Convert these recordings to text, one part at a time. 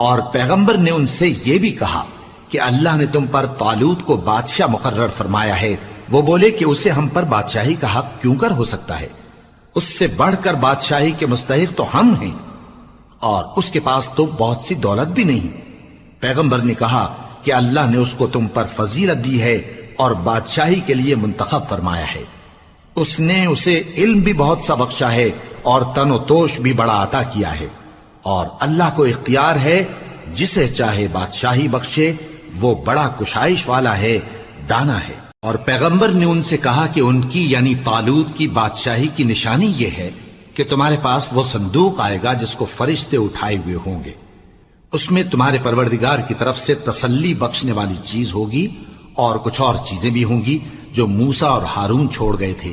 اور پیغمبر نے ان سے یہ بھی کہا کہ اللہ نے تم پر طالوت کو بادشاہ مقرر فرمایا ہے۔ وہ بولے کہ اسے ہم پر بادشاہی کا حق کیوں کر ہو سکتا ہے؟ اس سے بڑھ کر بادشاہی کے مستحق تو ہم ہیں، اور اس کے پاس تو بہت سی دولت بھی نہیں۔ پیغمبر نے کہا کہ اللہ نے اس کو تم پر فضیلت دی ہے اور بادشاہی کے لیے منتخب فرمایا ہے۔ اس نے اسے علم بھی بہت سا بخشا ہے اور تن و توش بھی بڑا عطا کیا ہے، اور اللہ کو اختیار ہے جسے چاہے بادشاہی بخشے، وہ بڑا کشائش والا ہے، دانا ہے۔ اور پیغمبر نے ان سے کہا کہ ان کی یعنی طالوت کی بادشاہی کی نشانی یہ ہے کہ تمہارے پاس وہ صندوق آئے گا جس کو فرشتے اٹھائے ہوئے ہوں گے، اس میں تمہارے پروردگار کی طرف سے تسلی بخشنے والی چیز ہوگی اور کچھ اور چیزیں بھی ہوں گی جو موسیٰ اور ہارون چھوڑ گئے تھے۔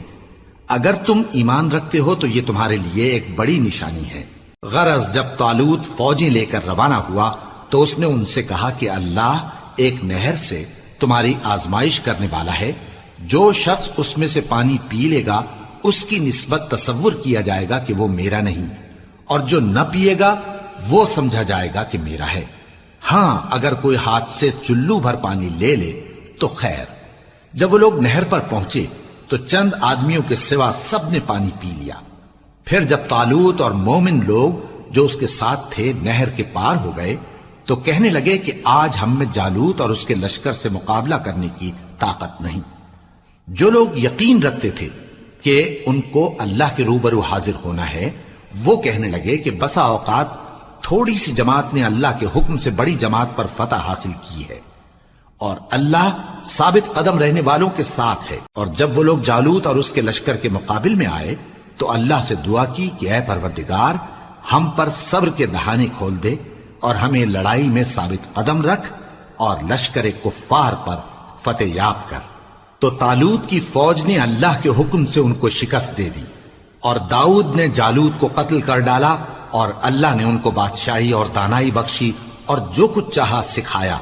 اگر تم ایمان رکھتے ہو تو یہ تمہارے لیے ایک بڑی نشانی ہے۔ غرض جب طالوت فوجیں لے کر روانہ ہوا تو اس نے ان سے کہا کہ اللہ ایک نہر سے تمہاری آزمائش کرنے والا ہے، جو شخص اس میں سے پانی پی لے گا اس کی نسبت تصور کیا جائے گا کہ وہ میرا نہیں، اور جو نہ پیے گا وہ سمجھا جائے گا کہ میرا ہے۔ ہاں اگر کوئی ہاتھ سے چلو بھر پانی لے لے تو خیر۔ جب وہ لوگ نہر پر پہنچے تو چند آدمیوں کے سوا سب نے پانی پی لیا۔ پھر جب طالوت اور مومن لوگ جو اس کے ساتھ تھے نہر کے پار ہو گئے تو کہنے لگے کہ آج ہم میں جالوت اور اس کے لشکر سے مقابلہ کرنے کی طاقت نہیں۔ جو لوگ یقین رکھتے تھے کہ ان کو اللہ کے روبرو حاضر ہونا ہے، وہ کہنے لگے کہ بسا اوقات تھوڑی سی جماعت نے اللہ کے حکم سے بڑی جماعت پر فتح حاصل کی ہے، اور اللہ ثابت قدم رہنے والوں کے ساتھ ہے۔ اور جب وہ لوگ جالوت اور اس کے لشکر کے مقابل میں آئے تو اللہ سے دعا کی کہ اے پروردگار، ہم پر صبر کے دہانے کھول دے اور ہمیں لڑائی میں ثابت قدم رکھ اور لشکر کفار پر فتح یاب کر۔ تو طالوت کی فوج نے اللہ کے حکم سے ان کو شکست دے دی، اور داؤد نے جالوت کو قتل کر ڈالا، اور اللہ نے ان کو بادشاہی اور دانائی بخشی اور جو کچھ چاہا سکھایا۔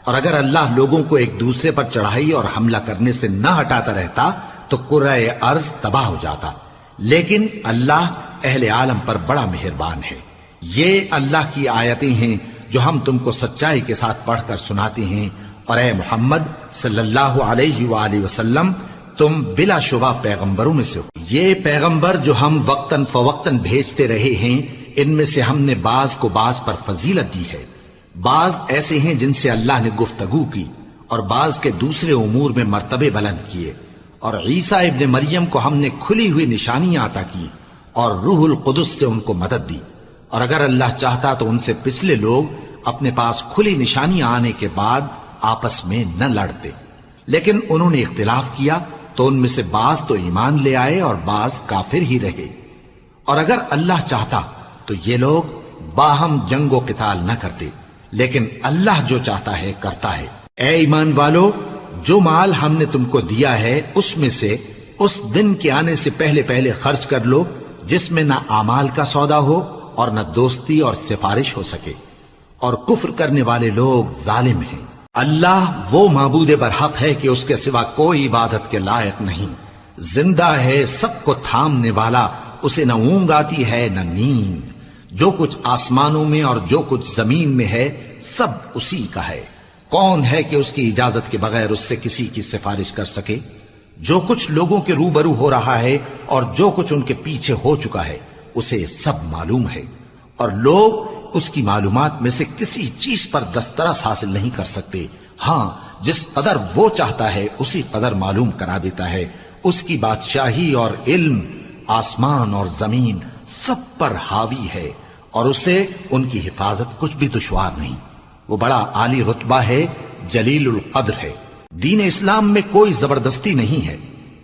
اور اگر اللہ لوگوں کو ایک دوسرے پر چڑھائی اور حملہ کرنے سے نہ ہٹاتا رہتا تو کرۂ ارض تباہ ہو جاتا، لیکن اللہ اہل عالم پر بڑا مہربان ہے۔ یہ اللہ کی آیتیں ہیں جو ہم تم کو سچائی کے ساتھ پڑھ کر سناتے ہیں، اور اے محمد صلی اللہ علیہ وآلہ وسلم تم بلا شبہ پیغمبروں میں سے ہو۔ یہ پیغمبر جو ہم وقتاً فوقتاً بھیجتے رہے ہیں، ان میں سے ہم نے بعض کو بعض پر فضیلت دی ہے۔ بعض ایسے ہیں جن سے اللہ نے گفتگو کی، اور بعض کے دوسرے امور میں مرتبے بلند کیے، اور عیسیٰ ابن مریم کو ہم نے کھلی ہوئی نشانیاں عطا کی اور روح القدس سے ان کو مدد دی۔ اور اگر اللہ چاہتا تو ان سے پچھلے لوگ اپنے پاس کھلی نشانیاں آنے کے بعد آپس میں نہ لڑتے، لیکن انہوں نے اختلاف کیا تو ان میں سے بعض تو ایمان لے آئے اور بعض کافر ہی رہے۔ اور اگر اللہ چاہتا تو یہ لوگ باہم جنگ و قتال نہ کرتے، لیکن اللہ جو چاہتا ہے کرتا ہے۔ اے ایمان والو، جو مال ہم نے تم کو دیا ہے اس میں سے اس دن کے آنے سے پہلے پہلے خرچ کر لو جس میں نہ اعمال کا سودا ہو اور نہ دوستی اور سفارش ہو سکے، اور کفر کرنے والے لوگ ظالم ہیں۔ اللہ وہ معبود برحق ہے کہ اس کے سوا کوئی عبادت کے لائق نہیں، زندہ ہے، سب کو تھامنے والا، اسے نہ اونگ آتی ہے نہ نیند۔ جو کچھ آسمانوں میں اور جو کچھ زمین میں ہے سب اسی کا ہے۔ کون ہے کہ اس کی اجازت کے بغیر اس سے کسی کی سفارش کر سکے؟ جو کچھ لوگوں کے روبرو ہو رہا ہے اور جو کچھ ان کے پیچھے ہو چکا ہے اسے سب معلوم ہے، اور لوگ اس کی معلومات میں سے کسی چیز پر دسترس حاصل نہیں کر سکتے۔ ہاں جس قدر وہ چاہتا ہے اسی قدر معلوم کرا دیتا ہے۔ اس کی بادشاہی اور علم آسمان اور زمین سب پر حاوی ہے، اور اسے ان کی حفاظت کچھ بھی دشوار نہیں۔ وہ بڑا عالی رتبہ ہے، جلیل القدر ہے۔ دین اسلام میں کوئی زبردستی نہیں ہے،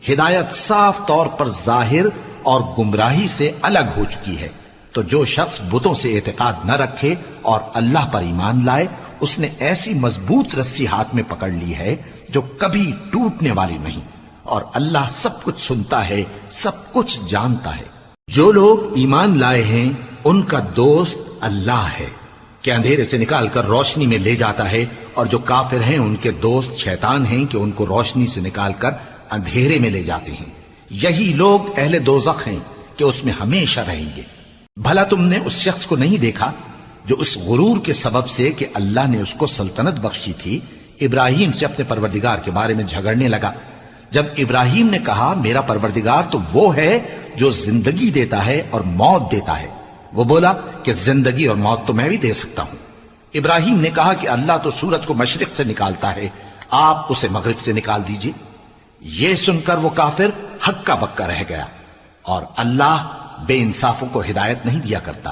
ہدایت صاف طور پر ظاہر اور گمراہی سے الگ ہو چکی ہے۔ تو جو شخص بتوں سے اعتقاد نہ رکھے اور اللہ پر ایمان لائے، اس نے ایسی مضبوط رسی ہاتھ میں پکڑ لی ہے جو کبھی ٹوٹنے والی نہیں، اور اللہ سب کچھ سنتا ہے، سب کچھ جانتا ہے۔ جو لوگ ایمان لائے ہیں ان کا دوست اللہ ہے کہ اندھیرے سے نکال کر روشنی میں لے جاتا ہے، اور جو کافر ہیں ان کے دوست شیطان ہیں کہ ان کو روشنی سے نکال کر اندھیرے میں لے جاتے ہیں۔ یہی لوگ اہل دوزخ ہیں کہ اس میں ہمیشہ رہیں گے۔ بھلا تم نے اس شخص کو نہیں دیکھا جو اس غرور کے سبب سے کہ اللہ نے اس کو سلطنت بخشی تھی ابراہیم سے اپنے پروردگار کے بارے میں جھگڑنے لگا۔ جب ابراہیم نے کہا میرا پروردگار تو وہ ہے جو زندگی دیتا ہے اور موت دیتا ہے، وہ بولا کہ زندگی اور موت تو میں بھی دے سکتا ہوں۔ ابراہیم نے کہا کہ اللہ تو سورج کو مشرق سے نکالتا ہے، آپ اسے مغرب سے نکال دیجئے۔ یہ سن کر وہ کافر ہکا بکا رہ گیا، اور اللہ بے انصافوں کو ہدایت نہیں دیا کرتا۔